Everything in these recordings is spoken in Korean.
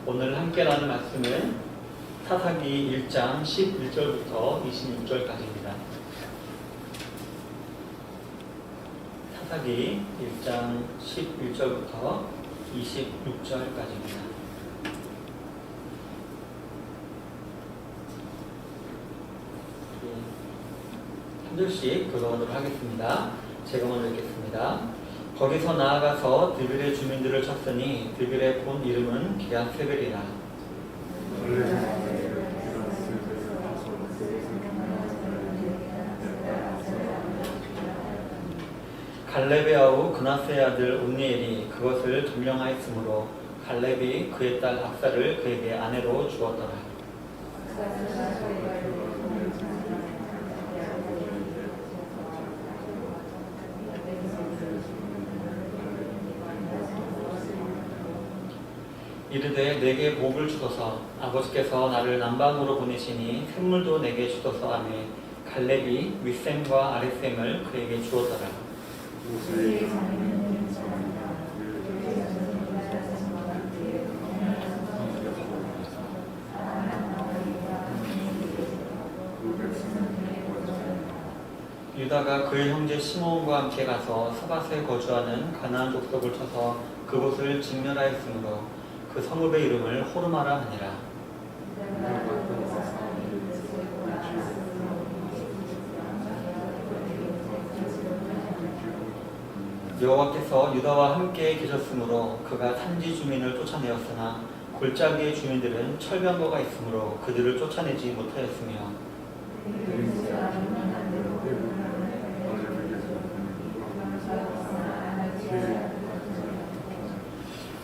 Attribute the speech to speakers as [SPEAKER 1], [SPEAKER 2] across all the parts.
[SPEAKER 1] 오늘 함께 나눌 말씀은 사사기 1장 11절부터 26절까지입니다. 사사기 1장 11절부터 26절까지입니다. 한 절씩 교독하도록 하겠습니다. 제가 먼저 읽겠습니다. 거기서 나아가서 드빌의 주민들을 쳤으니 드빌의 본 이름은 기앗세벨이라. 갈렙의 아우 그나스의 아들 온니엘이 그것을 점령하였으므로 갈렙이 그의 딸 악사를 그에게 아내로 주었더라. 이르되 내게 복을 주소서. 아버지께서 나를 남방으로 보내시니 샘물도 내게 주소서 하며 갈렙이 윗샘과 아랫샘을 그에게 주었더라. 유다가 그의 형제 시므온과 함께 가서 스밧에 거주하는 가나안 족속을 쳐서 그곳을 진멸하였으므로 그 성읍의 이름을 호르마라 하니라. 여호와께서 유다와 함께 계셨으므로 그가 산지 주민을 쫓아내었으나 골짜기의 주민들은 철병거가 있으므로 그들을 쫓아내지 못하였으며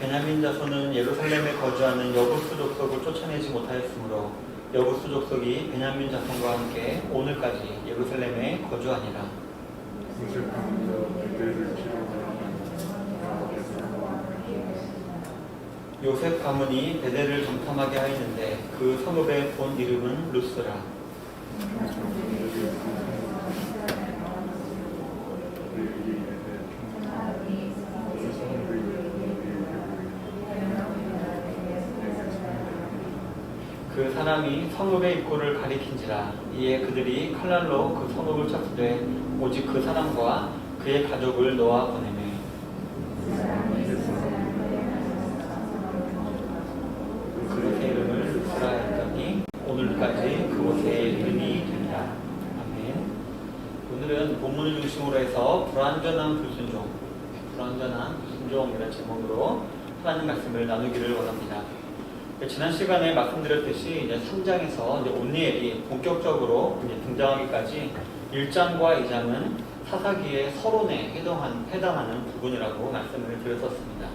[SPEAKER 1] 베냐민 자손은 예루살렘에 거주하는 여부스 족속을 쫓아내지 못하였으므로 여부스 족속이 베냐민 자손과 함께 오늘까지 예루살렘에 거주하니라. 요셉 가문이 베델을 정탐하게 하였는데 그 성읍의 본 이름은 루스라. 그 사람이 성읍의 입구를 가리킨지라. 이에 그들이 칼날로 그 성읍을 쳤으되 오직 그 사람과 그의 가족을 놓아 보내매 그곳의 이름을 루스라 했더니 오늘까지 그곳의 이름이 된다. 아멘. 오늘은 본문을 중심으로 해서 불완전한 불순종이라는 제목으로 하나님 말씀을 나누기를 원합니다. 지난 시간에 말씀드렸듯이 이제 3장에서 이제 온니엘이 본격적으로 이제 등장하기까지 1장과 2장은 사사기의 서론에 해당하는 부분이라고 말씀을 드렸었습니다.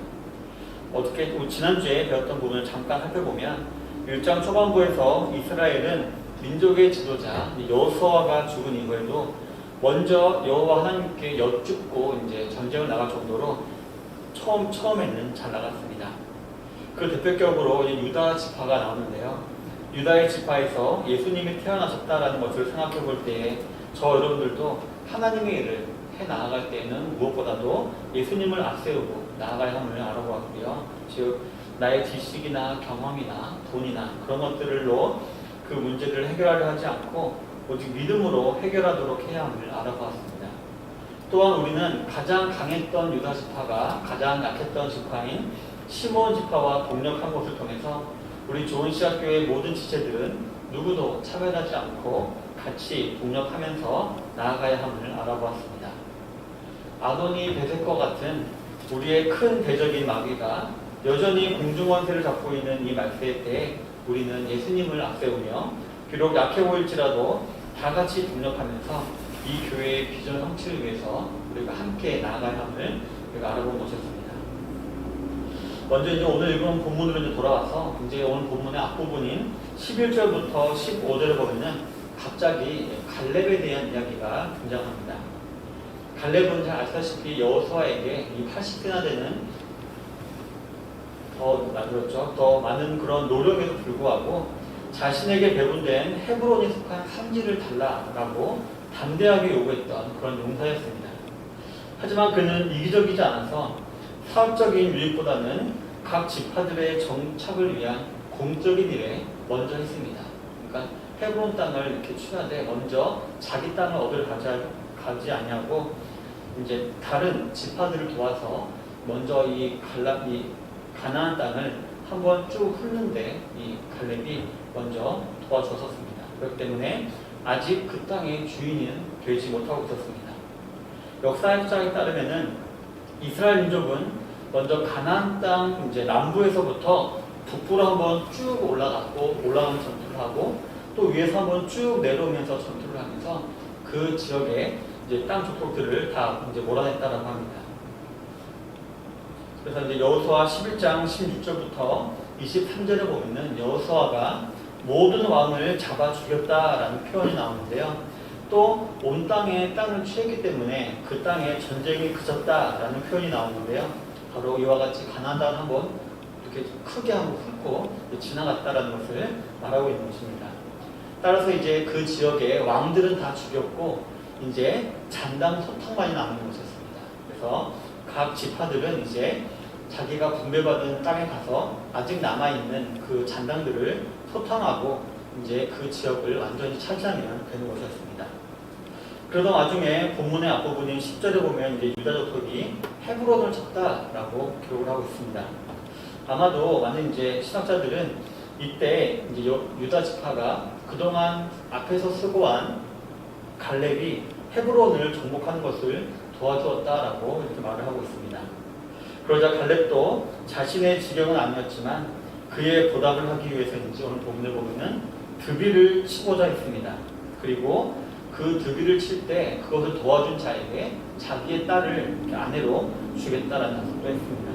[SPEAKER 1] 지난주에 배웠던 부분을 잠깐 살펴보면 1장 초반부에서 이스라엘은 민족의 지도자 여호수아가 죽은 이후에도 먼저 여호와 하나님께 여쭙고 이제 전쟁을 나갈 정도로 처음에는 잘 나갔습니다. 그 대표격으로 유다 지파가 나오는데요. 유다의 지파에서 예수님이 태어나셨다라는 것을 생각해 볼 때에 저 여러분들도 하나님의 일을 해 나아갈 때에는 무엇보다도 예수님을 앞세우고 나아가야 함을 알아보았고요. 즉 나의 지식이나 경험이나 돈이나 그런 것들로 그 문제를 해결하려 하지 않고 오직 믿음으로 해결하도록 해야 함을 알아보았습니다. 또한 우리는 가장 강했던 유다 지파가 가장 약했던 지파인 시므온 지파와 동력한 것을 통해서 우리 좋은 시학교의 모든 지체들은 누구도 차별하지 않고 같이 동력하면서 나아가야 함을 알아보았습니다. 아도니 베셋과 같은 우리의 큰 대적인 마귀가 여전히 공중원세를 잡고 있는 이 말세의 때에 우리는 예수님을 앞세우며 비록 약해 보일지라도 다 같이 동력하면서 이 교회의 비전 성취를 위해서 우리가 함께 나아가야 함을 우리가 알아본 것이었습니다. 먼저 이제 오늘 읽은 본문으로 이제 돌아와서 이제 오늘 본문의 앞부분인 11절부터 15절에 보면은 갑자기 갈렙에 대한 이야기가 등장합니다. 갈렙은 잘 아시다시피 여호수아에게 이 80세나 되는 더 많은 그런 노력에도 불구하고 자신에게 배분된 헤브론에 속한 산지를 달라라고 담대하게 요구했던 그런 용사였습니다. 하지만 그는 이기적이지 않아서 사업적인 유익보다는 각 지파들의 정착을 위한 공적인 일에 먼저 했습니다. 그러니까 헤브론 땅을 이렇게 취하되 먼저 자기 땅을 얻으러 가지 아니하고 이제 다른 지파들을 도와서 먼저 이 가나안 땅을 한번 쭉 훑는데 이 갈렙이 먼저 도와줬었습니다. 그렇기 때문에 아직 그 땅의 주인은 되지 못하고 있었습니다. 역사학자에 따르면은 이스라엘 민족은 먼저 가나안 땅 이제 남부에서부터 북부로 한번 쭉 올라가는 전투를 하고 또 위에서 한번 쭉 내려오면서 전투를 하면서 그 지역에 이제 땅 족속들을 다 이제 몰아냈다라고 합니다. 그래서 이제 여호수아 11장 16절부터 23절에 보면은 여호수아가 모든 왕을 잡아 죽였다라는 표현이 나오는데요. 또 온 땅에 땅을 취했기 때문에 그 땅에 전쟁이 그쳤다라는 표현이 나오는데요. 바로 이와 같이 가나안 땅을 한번 이렇게 크게 한번 훑고 지나갔다라는 것을 말하고 있는 것입니다. 따라서 이제 그 지역의 왕들은 다 죽였고 이제 잔당 소탕만이 남은 것이었습니다. 그래서 각 지파들은 이제 자기가 분배받은 땅에 가서 아직 남아있는 그 잔당들을 소탕하고 이제 그 지역을 완전히 차지하면 되는 것이었습니다. 그러던 와중에 본문의 앞부분인 10절에 보면 이제 유다 족속이 헤브론을 쳤다라고 기록을 하고 있습니다. 아마도 많은 이제 신학자들은 이때 이제 유다 지파가 그동안 앞에서 수고한 갈렙이 헤브론을 정복하는 것을 도와주었다라고 이렇게 말을 하고 있습니다. 그러자 갈렙도 자신의 지경은 아니었지만 그의 보답을 하기 위해서인지 오늘 본문을 보면은 드비를 치고자 했습니다. 그리고 그 드비를 칠 때 그것을 도와준 자에게 자기의 딸을 아내로 주겠다라는 약속도 했습니다.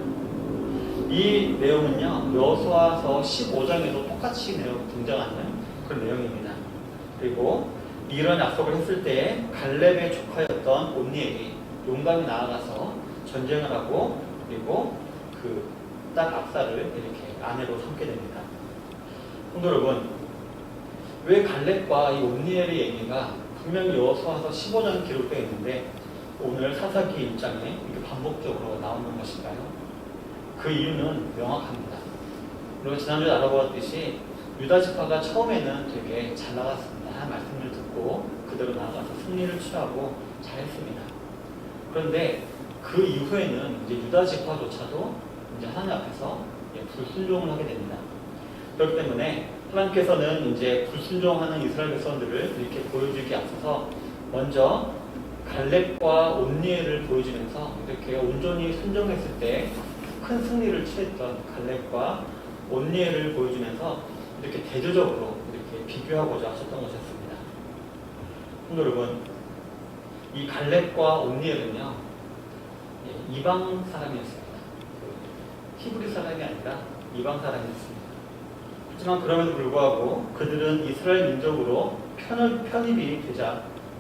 [SPEAKER 1] 이 내용은요 여호수아서 15장에도 똑같이 등장하는 그런 내용입니다. 그리고 이런 약속을 했을 때 갈렙의 조카였던 온니엘이 용감히 나아가서 전쟁을 하고 그리고 그 딸 압사를 이렇게 아내로 삼게 됩니다. 성도 여러분, 왜 갈렙과 이 온니엘의 얘기가 분명히 여호수아서 15장에 기록되어 있는데 오늘 사사기 1장에 이렇게 반복적으로 나오는 것일까요? 그 이유는 명확합니다. 우리가 지난주에 알아보았듯이 유다 지파가 처음에는 되게 잘 나갔습니다. 말씀을 듣고 그대로 나아가서 승리를 취하고 잘했습니다. 그런데 그 이후에는 이제 유다 지파조차도 이제 하나님 앞에서 불순종을 하게 됩니다. 그렇기 때문에 하나님께서는 이제 불순종하는 이스라엘 백성들을 이렇게 보여주기 앞서서 먼저 갈렙과 온니엘을 보여주면서 이렇게 온전히 순종했을 때 큰 승리를 취했던 갈렙과 온니엘을 보여주면서 이렇게 대조적으로 이렇게 비교하고자 하셨던 것이었습니다. 여러분, 이 갈렙과 온니엘은요 이방 사람이었습니다. 히브리 사람이 아니라 이방 사람이었습니다. 하지만 그럼에도 불구하고 그들은 이스라엘 민족으로 편입이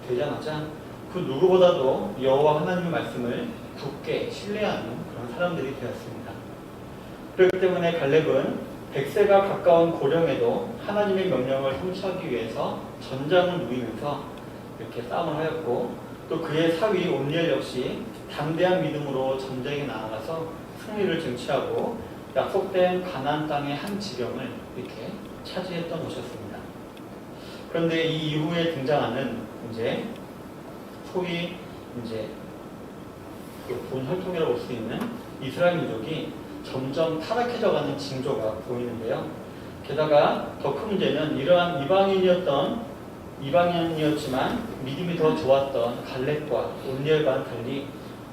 [SPEAKER 1] 되자마자 그 누구보다도 여호와 하나님의 말씀을 굳게 신뢰하는 그런 사람들이 되었습니다. 그렇기 때문에 갈렙은 100세가 가까운 고령에도 하나님의 명령을 성취하기 위해서 전장을 누이면서 이렇게 싸움을 하였고 또 그의 사위 온니엘 역시 담대한 믿음으로 전쟁에 나아가서 승리를 쟁취하고 약속된 가나안 땅의 한 지경을 이렇게 차지했던 것이었습니다. 그런데 이 이후에 등장하는 이제 소위 이제 본 혈통이라고 볼 수 있는 이스라엘 민족이 점점 타락해져가는 징조가 보이는데요. 게다가 더 큰 문제는 이러한 이방인이었지만 믿음이 더 좋았던 갈렙과 온니엘과는 달리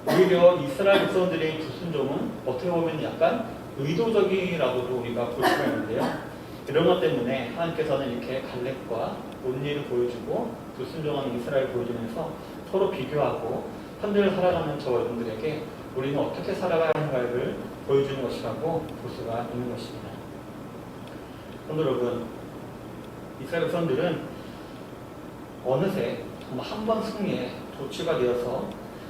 [SPEAKER 1] 오히려 이스라엘 백성들의 불순종은 어떻게 보면 약간 의도적이라고도 우리가 볼 수가 있는데요. 이런 것 때문에 하나님께서는 이렇게 갈렙과 온니엘을 보여주고 불순종하는 이스라엘을 보여주면서 서로 비교하고 현대를 살아가는 저 여러분들에게 우리는 어떻게 살아가야 하는가를 보여주는 것이라고 볼 수가 있는 것입니다. 성도 여러분, 이스라엘 백성들은 어느새 한 번 승리에 도취가 되어서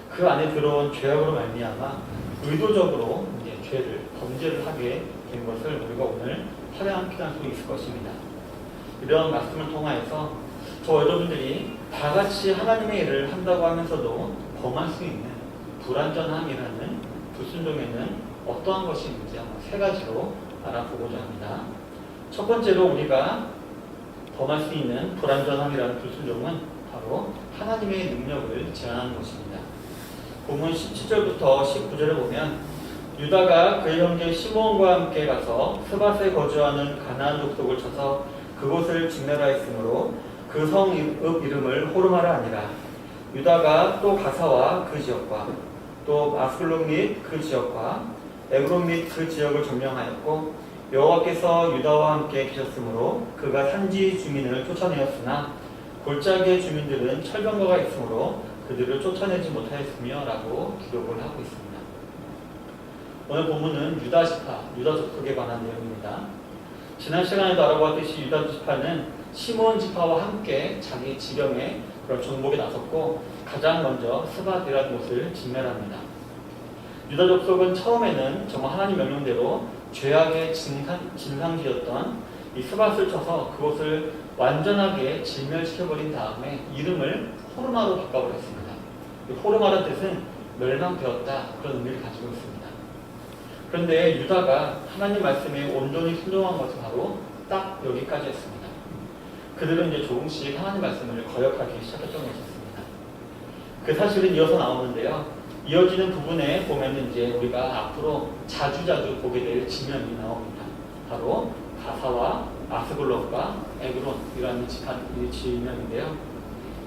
[SPEAKER 1] 그 안에 들어온 죄악으로 말미암아 의도적으로 이제 범죄를 하게 된 것을 우리가 오늘 확인할 수 있을 것입니다. 이런 말씀을 통하여서 저 여러분들이 다 같이 하나님의 일을 한다고 하면서도 범할 수 있는 불완전함이라는 불순종에는 어떠한 것이 있는지 한번 세 가지로 알아보고자 합니다. 첫 번째로 우리가 범할 수 있는 불완전함이라는 불순종은 바로 하나님의 능력을 제한하는 것입니다. 본문 17절부터 19절을 보면 유다가 그의 형제 시므온과 함께 가서 스밧에 거주하는 가나안 족속을 쳐서 그곳을 진멸하였으므로 그 성읍 이름을 호르마라 하니라. 유다가 또 가사와 그 지역과 또 아스글론 및 그 지역과 에브론 및 그 지역을 점령하였고 여호와께서 유다와 함께 계셨으므로 그가 산지 주민을 쫓아내었으나 골짜기의 주민들은 철병거가 있으므로 그들을 쫓아내지 못하였으며 라고 기록을 하고 있습니다. 오늘 본문은 유다 지파, 유다 족속에 관한 내용입니다. 지난 시간에도 알아보았듯이 유다 지파는 시므온 지파와 함께 자기 지령에 그런 정복에 나섰고 가장 먼저 스밧이라는 곳을 진멸합니다. 유다 족속은 처음에는 정말 하나님 명령대로 죄악의 진상지였던 이 스밧을 쳐서 그곳을 완전하게 진멸시켜버린 다음에 이름을 호르마로 바꿔버렸습니다. 호르마라는 뜻은 멸망되었다 그런 의미를 가지고 있습니다. 그런데 유다가 하나님 말씀에 온전히 순종한 것은 바로 딱 여기까지였습니다. 그들은 이제 조금씩 하나님 말씀을 거역하기 시작했던 것이었습니다. 그 사실은 이어서 나오는데요. 이어지는 부분에 보면 이제 우리가 앞으로 자주자주 보게 될 지명이 나옵니다. 바로 가사와 아스글론과 에그론이라는 지명인데요.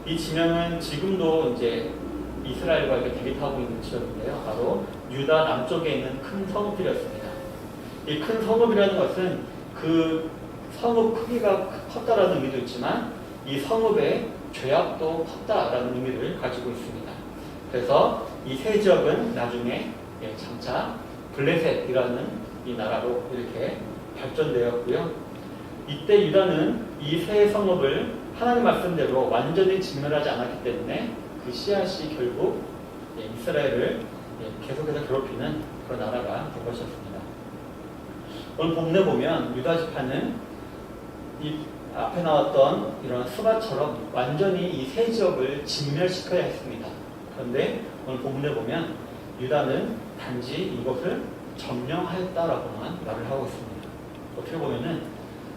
[SPEAKER 1] 이 지명은 지금도 이제 이스라엘과 이렇게 대립하고 있는 지역인데요. 바로 유다 남쪽에 있는 큰 성읍들이었습니다. 이 큰 성읍이라는 것은 그 성읍 크기가 컸다라는 의미도 있지만 이 성읍의 죄악도 컸다라는 의미를 가지고 있습니다. 그래서 이 세 지역은 나중에 장차 블레셋이라는 이 나라로 이렇게 발전되었고요. 이때 유다는 이 세 성읍을 하나님 말씀대로 완전히 진멸하지 않았기 때문에 그 씨앗이 결국 이스라엘을 계속해서 괴롭히는 그런 나라가 된 것이었습니다. 오늘 본문에 보면 유다 지파는 이 앞에 나왔던 이런 스밧처럼 완전히 이 세 지역을 진멸시켜야 했습니다. 그런데 오늘 본문에 보면 유다는 단지 이것을 점령하였다라고만 말을 하고 있습니다. 어떻게 보면은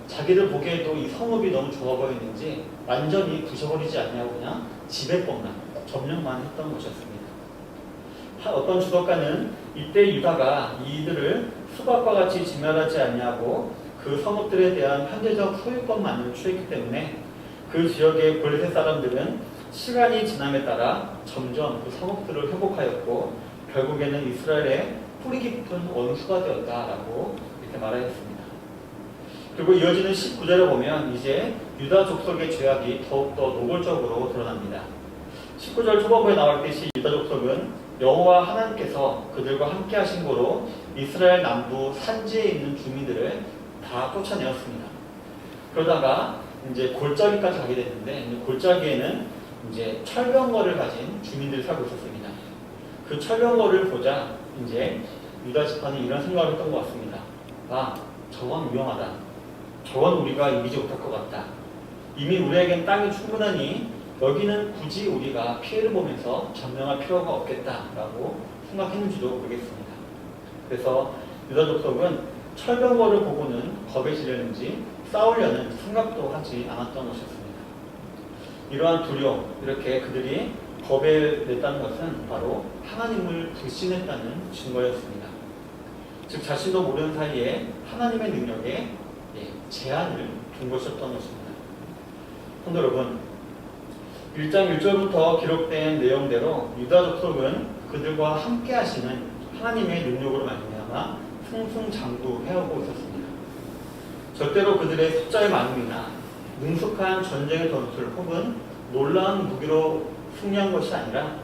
[SPEAKER 1] 자기들 보기에도 이 성읍이 너무 좋아 보이는지 완전히 부셔버리지 않냐고 그냥 지배권만 점령만 했던 것이었습니다. 어떤 주석가는 이때 유다가 이들을 스밧과 같이 진멸하지 않냐고 그 성읍들에 대한 현재적 소유권만을 취했기 때문에 그 지역의 블레셋 사람들은 시간이 지남에 따라 점점 그 성읍들을 회복하였고 결국에는 이스라엘의 뿌리 깊은 원수가 되었다라고 이렇게 말하였습니다. 그리고 이어지는 19절에 보면 이제 유다 족속의 죄악이 더욱더 노골적으로 드러납니다. 19절 초반부에 나왔듯이 유다 족속은 여호와 하나님께서 그들과 함께 하신 고로 이스라엘 남부 산지에 있는 주민들을 다 쫓아내었습니다. 그러다가 이제 골짜기까지 가게 됐는데 골짜기에는 이제 철병거를 가진 주민들이 살고 있었습니다. 그 철병거를 보자 이제 유다 지파는 이런 생각을 했던 것 같습니다. 아, 저건 위험하다. 저건 우리가 이기지 못할 것 같다. 이미 우리에겐 땅이 충분하니 여기는 굳이 우리가 피해를 보면서 점령할 필요가 없겠다라고 생각했는지도 모르겠습니다. 그래서 유다 족속은 철병거를 보고는 겁에 질렸는지 싸우려는 생각도 하지 않았던 것이었습니다. 이러한 두려움, 이렇게 그들이 겁에 냈다는 것은 바로 하나님을 불신했다는 증거였습니다. 즉 자신도 모르는 사이에 하나님의 능력에 제한을 둔 것이었던 것입니다. 성도 여러분, 1장 1절부터 기록된 내용대로 유다 족속은 그들과 함께 하시는 하나님의 능력으로 말미암아 승승장구해오고 있었습니다. 절대로 그들의 숫자의 많음이나 능숙한 전쟁의 전술 혹은 놀라운 무기로 승리한 것이 아니라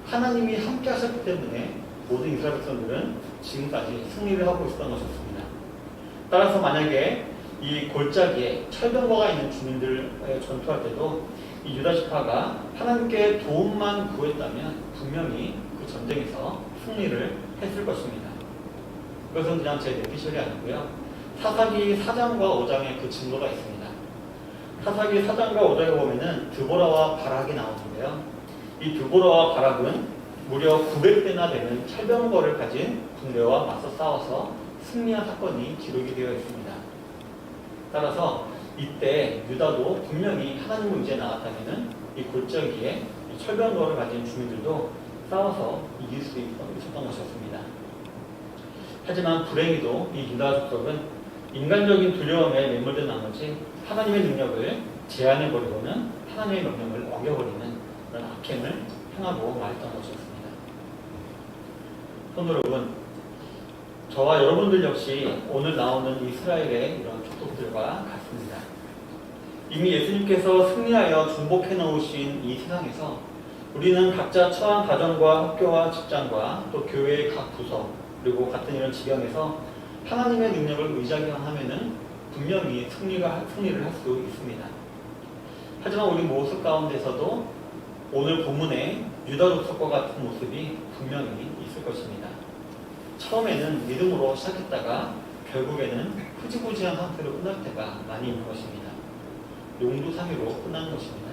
[SPEAKER 1] 하나님이 함께 하셨기 때문에 모든 이스라엘 백성들은 지금까지 승리를 하고 있었던 것이었습니다. 따라서 만약에 이 골짜기에 철병거가 있는 주민들의 전투할 때도 이 유다 지파가 하나님께 도움만 구했다면 분명히 그 전쟁에서 승리를 했을 것입니다. 그것은 그냥 제 내피셜이 아니고요. 사사기 4장과 5장에 그 증거가 있습니다. 사사기 4장과 5장에 보면은 드보라와 바락이 나오는데요. 이 드보라와 바락은 무려 900대나 되는 철병거를 가진 군대와 맞서 싸워서 승리한 사건이 기록이 되어 있습니다. 따라서 이때 유다도 분명히 하나님을 의지해 나갔다면 이 골짜기에 이 철병거를 가진 주민들도 싸워서 이길 수 있었던 것이었습니다. 하지만 불행히도 이 유다 족속은 인간적인 두려움에 매몰된 나머지 하나님의 능력을 제한해버리고는 하나님의 명령을 어겨버리는 그런 악행을 행하고 말했던 것이었습니다. 성도 여러분, 저와 여러분들 역시 오늘 나오는 이스라엘의 이런 족속들과 같습니다. 이미 예수님께서 승리하여 중복해 놓으신 이 세상에서 우리는 각자 처한 가정과 학교와 직장과 또 교회의 각 부서 그리고 같은 이런 지경에서 하나님의 능력을 의지하기만 하면은 분명히 승리를 할 수 있습니다. 하지만 우리 모습 가운데서도 오늘 본문의 유다 족속과 같은 모습이 분명히 있을 것입니다. 처음에는 믿음으로 시작했다가 결국에는 흐지부지한 상태로 끝날 때가 많이 있는 것입니다. 용두사미로 끝나는 것입니다.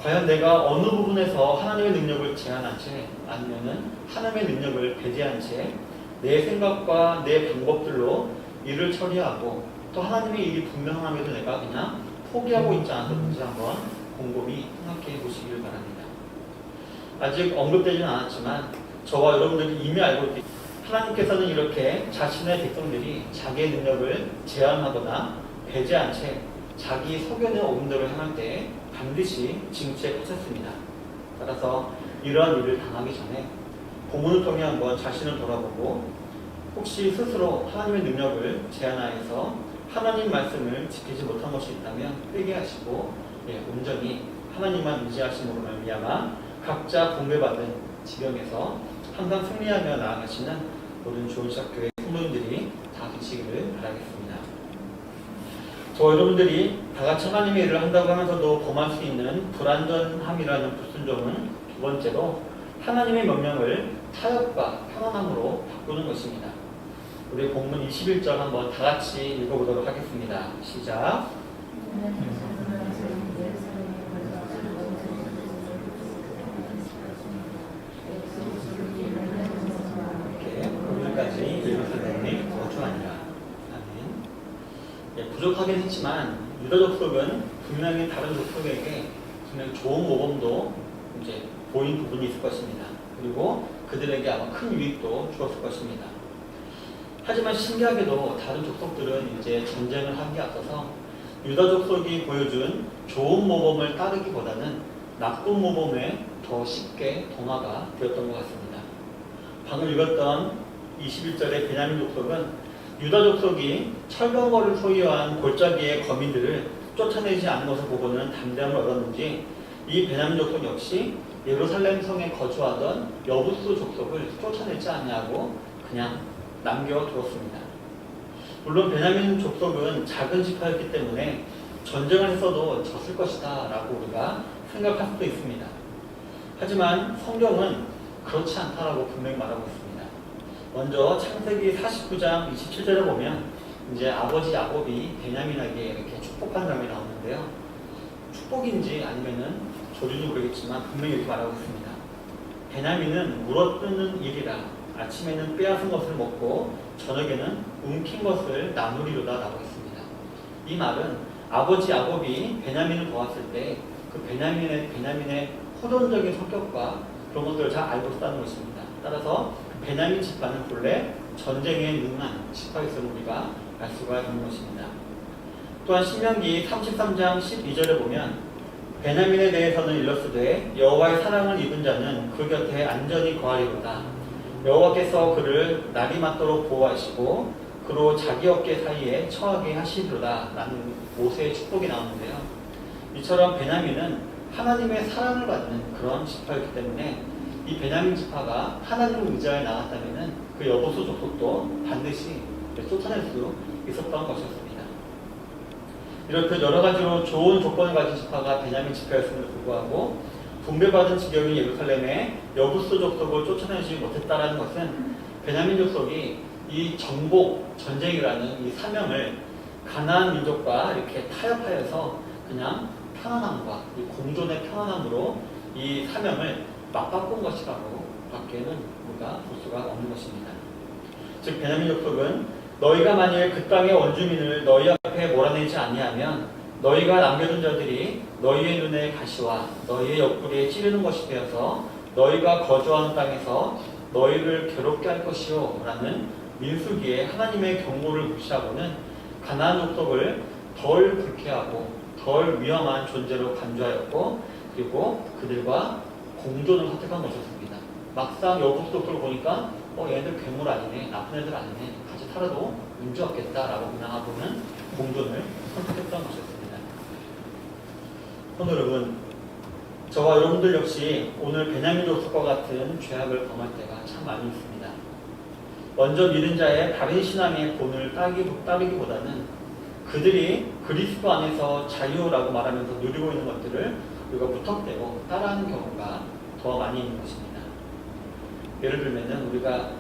[SPEAKER 1] 과연 내가 어느 부분에서 하나님의 능력을 제한한 채 아니면은 하나님의 능력을 배제한 채 내 생각과 내 방법들로 일을 처리하고 또 하나님의 일이 분명함에도 내가 그냥 포기하고 있지 않았는지 한번 곰곰이 생각해 보시기를 바랍니다. 아직 언급되지는 않았지만 저와 여러분들이 이미 알고 있듯이 하나님께서는 이렇게 자신의 백성들이 자기의 능력을 제한하거나 배제한 채 자기 소견에 옳은 대로 행할 때 반드시 징책하셨습니다. 따라서 이러한 일을 당하기 전에 본문을 통해 한번 자신을 돌아보고 혹시 스스로 하나님의 능력을 제한하여서 하나님 말씀을 지키지 못한 것이 있다면 회개하시고 온전히 하나님만 의지하심으로 말미암아 각자 공배받은 지경에서 항상 승리하며 나아가시는 모든 좋은 시작교회 성도님들이 다 되시기를 바라겠습니다. 저 여러분들이 다 같이 하나님의 일을 한다고 하면서도 범할 수 있는 불완전함이라는 불순종은 두 번째로 하나님의 명령을 타협과 편안함으로 바꾸는 것입니다. 우리 본문 21절 한번 다 같이 읽어보도록 하겠습니다. 시작. 이렇게 오늘까지 예루살렘이 거주하니라. 아멘. 부족하긴 했지만 유다 족속은 분명히 다른 족속에게 분명히 좋은 모범도 이제 보인 부분이 있을 것입니다. 그리고 그들에게 아마 큰 유익도 주었을 것입니다. 하지만 신기하게도 다른 족속들은 이제 전쟁을 하기에 앞서서 유다 족속이 보여준 좋은 모범을 따르기보다는 나쁜 모범에 더 쉽게 동화가 되었던 것 같습니다. 방금 읽었던 21절의 베냐민 족속은 유다 족속이 철병거를 소유한 골짜기의 거민들을 쫓아내지 않은 것을 보고는 담대함을 얻었는지 이 베냐민 족속 역시 예루살렘 성에 거주하던 여부스 족속을 쫓아내지 아니하고 그냥 남겨두었습니다. 물론 베냐민 족속은 작은 지파였기 때문에 전쟁을 했어도 졌을 것이다 라고 우리가 생각할 수도 있습니다. 하지만 성경은 그렇지 않다라고 분명히 말하고 있습니다. 먼저 창세기 49장 27절에 보면 이제 아버지 야곱이 베냐민에게 이렇게 축복한 장면이 나오는데요. 축복인지 아니면은 조류는 모르겠지만 분명히 이렇게 말하고 있습니다. 베냐민은 물어뜯는 일이라 아침에는 빼앗은 것을 먹고 저녁에는 움킨 것을 나누리로다 라고 했습니다. 이 말은 아버지 야곱이 베냐민을 보았을 때 그 베냐민의 호전적인 성격과 그런 것들을 잘 알고 있다는 것입니다. 따라서 베냐민 지파는 본래 전쟁에 능한 지파였음을 우리가 알 수가 있는 것입니다. 또한 신명기 33장 12절에 보면 베냐민에 대해서는 일렀으되 여호와의 사랑을 입은 자는 그 곁에 안전히 거하리로다. 여호와께서 그를 날이 맞도록 보호하시고 그로 자기 어깨 사이에 처하게 하시리로다 라는 모세의 축복이 나오는데요. 이처럼 베냐민은 하나님의 사랑을 받는 그런 지파였기 때문에 이 베냐민 지파가 하나님을 의지하여 나갔다면 그 여부수 족속도 반드시 쫓아낼 수 있었던 것이었습니다. 이렇게 여러 가지로 좋은 조건을 가진 지파가 베냐민 지파였음에도 불구하고 분배받은 지경인 예루살렘의 여부스 족속을 쫓아내지 못했다는 것은 베냐민 족속이 이 정복 전쟁이라는 이 사명을 가나안 민족과 이렇게 타협하여서 그냥 편안함과 이 공존의 편안함으로 이 사명을 맞바꾼 것이라고 밖에는 우리가 볼 수가 없는 것입니다. 즉 베냐민 족속은 너희가 만일 그 땅의 원주민을 너희 앞에 몰아내지 아니하면 너희가 남겨둔 자들이 너희의 눈에 가시와 너희의 옆구리에 찌르는 것이 되어서 너희가 거주하는 땅에서 너희를 괴롭게 할 것이요 라는 민수기에 하나님의 경고를 무시하고는 가나안 족속을 덜 불쾌하고 덜 위험한 존재로 간주하였고 그리고 그들과 공존을 선택한 것이었습니다. 막상 여부 족속을 보니까 얘네들 괴물 아니네, 나쁜 애들 아니네, 같이 살아도 문제 없겠다라고 그냥 하고는 공존을 선택했던 것이었습니다. 여러분, 저와 여러분들 역시 오늘 베냐민 족속과 같은 죄악을 범할 때가 참 많이 있습니다. 먼저 믿은 자의 다른 신앙의 본을 따르기보다는 그들이 그리스도 안에서 자유라고 말하면서 누리고 있는 것들을 우리가 무턱대고 따라하는 경우가 더 많이 있는 것입니다. 예를 들면은 우리가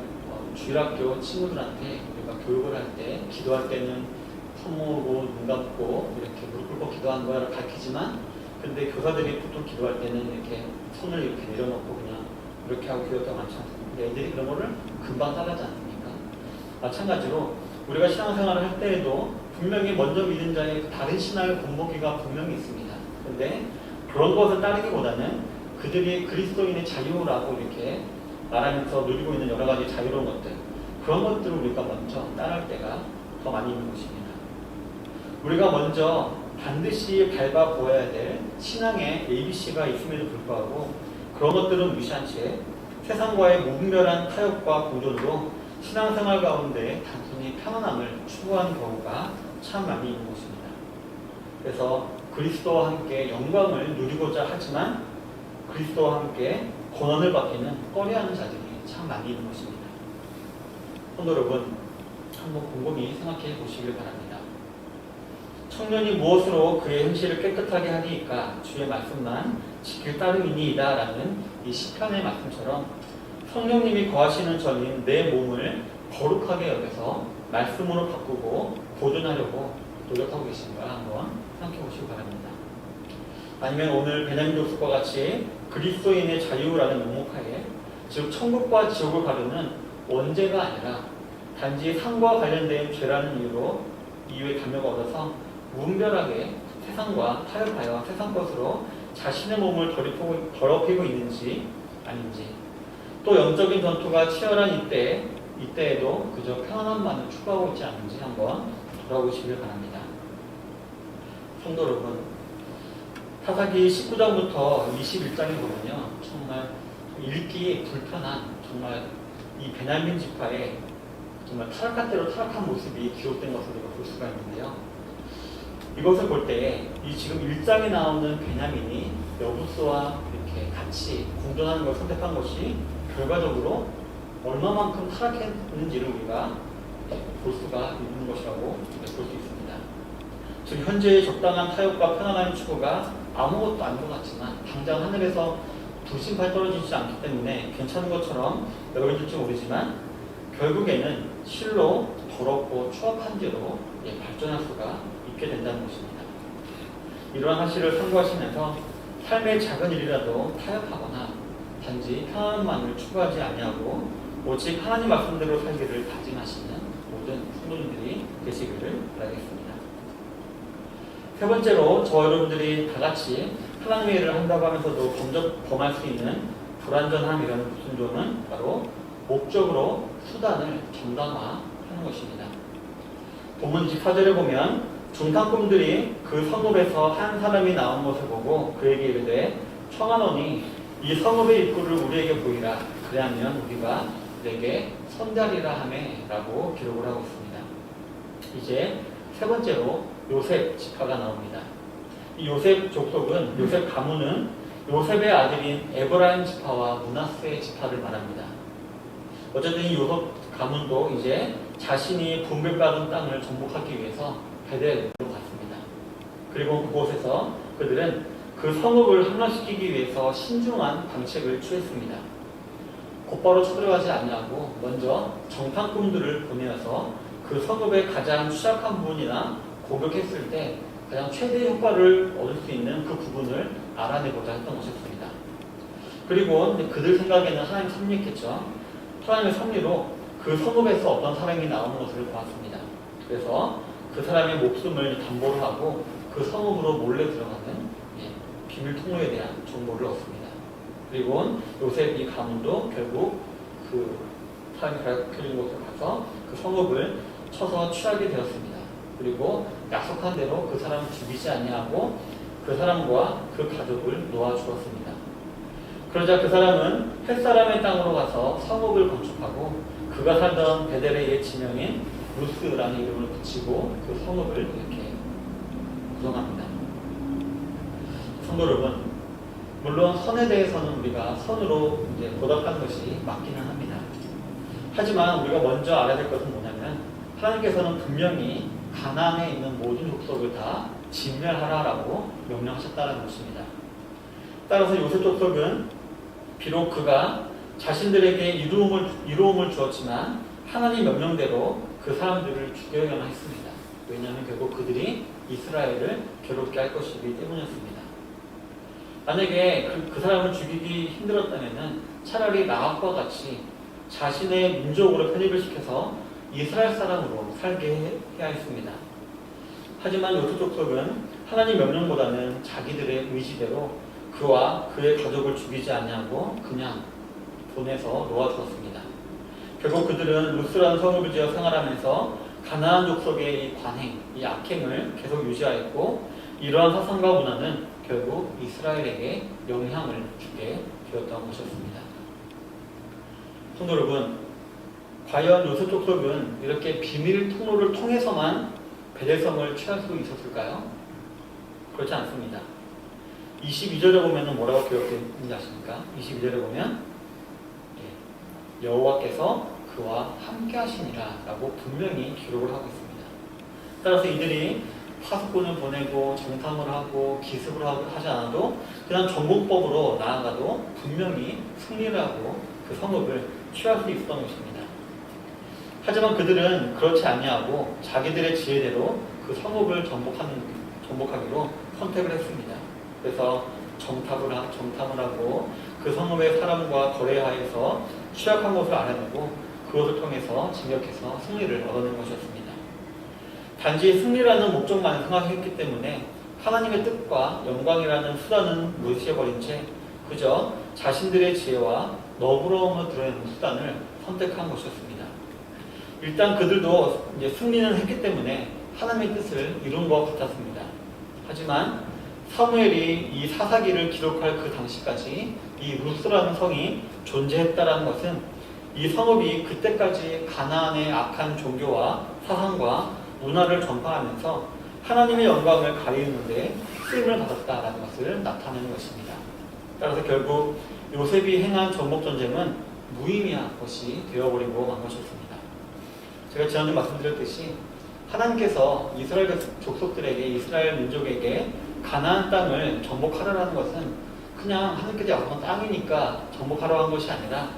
[SPEAKER 1] 주일학교 친구들한테 우리가 교육을 할 때 기도할 때는 손 모으고 눈 감고 이렇게 무릎 꿇고 기도하는 거를 가르치지만 근데 교사들이 보통 기도할 때는 이렇게 손을 이렇게 내려놓고 그냥 이렇게 하고 기도할 때가 많지 않습니까? 근데 애들이 그런 거를 금방 따라하지 않습니까? 마찬가지로 우리가 신앙생활을 할 때에도 분명히 먼저 믿은 자의 그 다른 신앙의 본보기가 분명히 있습니다. 근데 그런 것을 따르기보다는 그들이 그리스도인의 자유라고 이렇게 말하면서 누리고 있는 여러 가지 자유로운 것들, 그런 것들을 우리가 먼저 따라할 때가 더 많이 있는 것입니다. 우리가 먼저 반드시 밟아보아야 될 신앙의 ABC가 있음에도 불구하고 그런 것들은 무시한 채 세상과의 무분별한 타협과 공존으로 신앙생활 가운데 단순히 편안함을 추구하는 경우가 참 많이 있는 것입니다. 그래서 그리스도와 함께 영광을 누리고자 하지만 그리스도와 함께 고난을 받기는 꺼려하는 자들이 참 많이 있는 것입니다. 성도 여러분, 한번 곰곰이 생각해 보시길 바랍니다. 청년이 무엇으로 그의 행실을 깨끗하게 하리이까 주의 말씀만 지킬 따름이니이다 라는 이 시편의 말씀처럼 성령님이 거하시는 전인 내 몸을 거룩하게 여겨서 말씀으로 바꾸고 보존하려고 노력하고 계신가 한번 생각해 보시기 바랍니다. 아니면 오늘 베냐민 족속과 같이 그리스도인의 자유라는 명목하에 즉 천국과 지옥을 가르는 원죄가 아니라 단지 삶과 관련된 죄라는 이유에 감명을 얻어서 무분별하게 세상과 타협하여 세상 것으로 자신의 몸을 더럽히고 있는지 아닌지 또 영적인 전투가 치열한 이때에도 그저 평안함만을 추구하고 있지 않은지 한번 돌아보시길 바랍니다. 성도 여러분, 사사기 19장부터 21장에 보면요, 정말 읽기 불편한 정말 이 베냐민 지파의 정말 타락한 대로 타락한 모습이 기록된 것을 우리가 볼 수가 있는데요. 이것을 볼 때 이 지금 1장에 나오는 베냐민이 여부스와 이렇게 같이 공존하는 걸 선택한 것이 결과적으로 얼마만큼 타락했는지를 우리가 볼 수가 있는 것이라고 볼 수 있습니다. 즉 현재의 적당한 타협과 편안함의 추구가 아무것도 아닌 것 같지만 당장 하늘에서 불신팔 떨어지지 않기 때문에 괜찮은 것처럼 여러분들지 모르지만 결국에는 실로 더럽고 추악한 죄로 발전할 수가 있게 된다는 것입니다. 이러한 사실을 참고하시면서 삶의 작은 일이라도 타협하거나 단지 편안함만을 추구하지 아니하고 오직 하나님 말씀대로 살기를 다짐하시는 모든 성도님들이 되시기를 바라겠습니다. 세 번째로 저 여러분들이 다 같이 하나님의 일을 한다고 하면서도 범할 수 있는 불완전함이라는 무슨 점은 바로 목적으로 수단을 정당화하는 것입니다. 본문 24절에 보면 중탄꾼들이 그 성읍에서 한 사람이 나온 것을 보고 그에게 이르되 청하노니 이 성읍의 입구를 우리에게 보이라 그리하면 우리가 그에게 선자리라 하매 라고 기록을 하고 있습니다. 이제 세 번째로 요셉 지파가 나옵니다. 이 요셉 족속은 요셉 가문은 요셉의 아들인 에브라임 지파와 므낫세 지파를 말합니다. 어쨌든 이 요셉 가문도 이제 자신이 분배받은 땅을 정복하기 위해서 베델로 갔습니다. 그리고 그곳에서 그들은 그 성읍을 함락시키기 위해서 신중한 방책을 취했습니다. 곧바로 쳐들어가지 아니하고 먼저 정탐꾼들을 보내어서 그 성읍의 가장 취약한 부분이나 공격했을 때 가장 최대의 효과를 얻을 수 있는 그 부분을 알아내고자 했던 것이었습니다. 그리고 그들 생각에는 하나님 섭리했겠죠. 하나님의 섭리로 그 성읍에서 어떤 사람이 나오는 것을 보았습니다. 그래서 그 사람의 목숨을 담보로 하고 그 성읍으로 몰래 들어가는 비밀 통로에 대한 정보를 얻습니다. 그리고 요셉 이 가문도 결국 그 사람이 가르쳐준 곳에 가서 그 성읍을 쳐서 취하게 되었습니다. 그리고 약속한 대로 그 사람을 죽이지 아니하고 그 사람과 그 가족을 놓아주었습니다. 그러자 그 사람은 햇사람의 땅으로 가서 성읍을 건축하고 그가 살던 베델의 옛 지명인 루스라는 이름을 붙이고 그 성읍을 이렇게 구성합니다. 성도 여러분, 물론 선에 대해서는 우리가 선으로 이제 보답하는 것이 맞기는 합니다. 하지만 우리가 먼저 알아야 될 것은 뭐냐면 하나님께서는 분명히 가나안에 있는 모든 족속을 다 진멸하라라고 명령하셨다는 것입니다. 따라서 요셉 족속은 비록 그가 자신들에게 이로움을 주었지만 하나님 명령대로 그 사람들을 죽여야만 했습니다. 왜냐하면 결국 그들이 이스라엘을 괴롭게 할 것이기 때문이었습니다. 만약에 그 사람을 죽이기 힘들었다면 차라리 나합과 같이 자신의 민족으로 편입을 시켜서 이스라엘 사람으로 살게 해야 했습니다. 하지만 요셉 족속은 하나님 명령보다는 자기들의 의지대로 그와 그의 가족을 죽이지 않냐고 그냥 보내서 놓아주었습니다. 결국 그들은 루스라는 성읍을 지어 생활하면서 가나안 족속의 이 관행, 이 악행을 계속 유지하였고 이러한 사상과 문화는 결국 이스라엘에게 영향을 주게 되었던 것이었습니다. 성도 여러분, 과연 요셉 족속은 이렇게 비밀 통로를 통해서만 베델성을 취할 수 있었을까요? 그렇지 않습니다. 22절에 보면 뭐라고 기록되어 있는지 아십니까? 22절에 보면 여호와께서 그와 함께 하시니라 라고 분명히 기록을 하고 있습니다. 따라서 이들이 파수꾼을 보내고 정탐을 하고 기습을 하지 않아도 그냥 정복법으로 나아가도 분명히 승리를 하고 그 성읍을 취할 수 있었던 것입니다. 하지만 그들은 그렇지 아니하고 자기들의 지혜대로 그 성읍을 정복하기로 선택을 했습니다. 그래서 정탐을 하고 그 성읍의 사람과 거래하여서 취약한 것을 알아내고 그것을 통해서 진격해서 승리를 얻어낸 것이었습니다. 단지 승리라는 목적만 생각했기 때문에 하나님의 뜻과 영광이라는 수단은 무시해버린 채 그저 자신들의 지혜와 너그러움을 드러내는 수단을 선택한 것이었습니다. 일단 그들도 이제 승리는 했기 때문에 하나님의 뜻을 이룬 것 같았습니다. 하지만 사무엘이 이 사사기를 기록할 그 당시까지 이 루스라는 성이 존재했다라는 것은 이 성읍이 그때까지 가나안의 악한 종교와 사상과 문화를 전파하면서 하나님의 영광을 가리는 데 쓰임을 받았다라는 것을 나타내는 것입니다. 따라서 결국 요셉이 행한 전복전쟁은 무의미한 것이 되어버리고 만 것이었습니다. 제가 지난주에 말씀드렸듯이 하나님께서 이스라엘 족속들에게 이스라엘 민족에게 가나안 땅을 정복하라는 것은 그냥 하나님께서 약속한 땅이니까 정복하라고 한 것이 아니라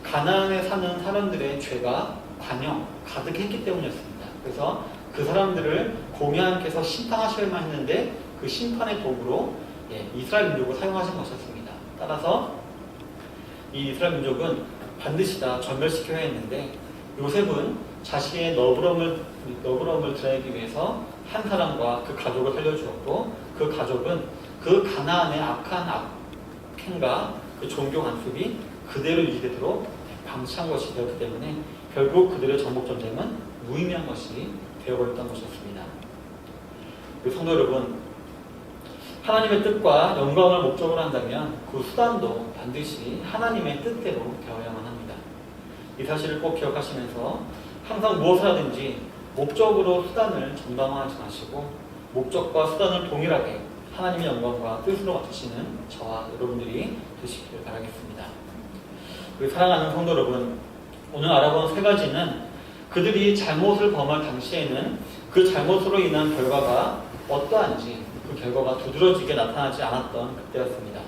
[SPEAKER 1] 가나안에 사는 사람들의 죄가 관영 가득했기 때문이었습니다. 그래서 그 사람들을 공야님께서 심판하셔야만 했는데 그 심판의 도구로 이스라엘 민족을 사용하신 것이었습니다. 따라서 이 이스라엘 민족은 반드시 다 전멸시켜야 했는데 요셉은 자신의 너그러움을 드러내기 위해서 한 사람과 그 가족을 살려주었고 그 가족은 그 가나안의 악한 악행과 그 종교 간섭이 그대로 유지되도록 방치한 것이 되었기 때문에 결국 그들의 전복전쟁은 무의미한 것이 되어버렸던 것이었습니다. 성도 여러분, 하나님의 뜻과 영광을 목적으로 한다면 그 수단도 반드시 하나님의 뜻대로 되어야만 합니다. 이 사실을 꼭 기억하시면서 항상 무엇을 하든지 목적으로 수단을 정당화하지 마시고 목적과 수단을 동일하게 하나님의 영광과 뜻으로 맞추시는 저와 여러분들이 되시기를 바라겠습니다. 우리 사랑하는 성도 여러분, 오늘 알아본 세 가지는 그들이 잘못을 범할 당시에는 그 잘못으로 인한 결과가 어떠한지 그 결과가 두드러지게 나타나지 않았던 그때였습니다.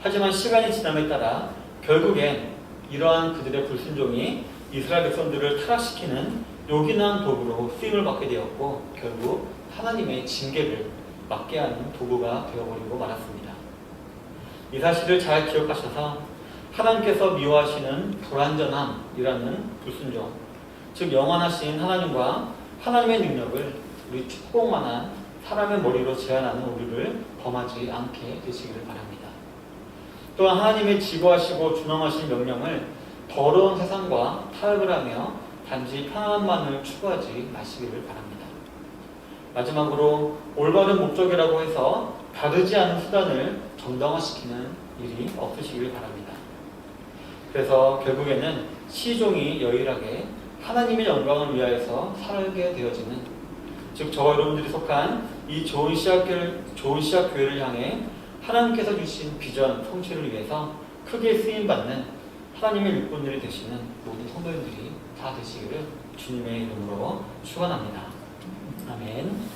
[SPEAKER 1] 하지만 시간이 지남에 따라 결국엔 이러한 그들의 불순종이 이스라엘 백성들을 타락시키는 요긴한 도구로 쓰임을 받게 되었고 결국 하나님의 징계를 맞게 하는 도구가 되어버리고 말았습니다. 이 사실을 잘 기억하셔서 하나님께서 미워하시는 불완전함이라는 불순종, 즉 영원하신 하나님과 하나님의 능력을 우리 축복만한 사람의 머리로 제한하는 우리를 범하지 않게 되시기를 바랍니다. 또한 하나님의 지고하시고 준엄하신 명령을 더러운 세상과 타협을 하며 단지 평안만을 추구하지 마시기를 바랍니다. 마지막으로 올바른 목적이라고 해서 다르지 않은 수단을 정당화시키는 일이 없으시길 바랍니다. 그래서 결국에는 시종이 유일하게 하나님의 영광을 위하여서 살게 되어지는, 즉 저와 여러분들이 속한 이 좋은 시작 교회를 향해 하나님께서 주신 비전 성취를 위해서 크게 쓰임받는 하나님의 일꾼들이 되시는 모든 성도님들이 다 되시기를 주님의 이름으로 축원합니다. 아멘.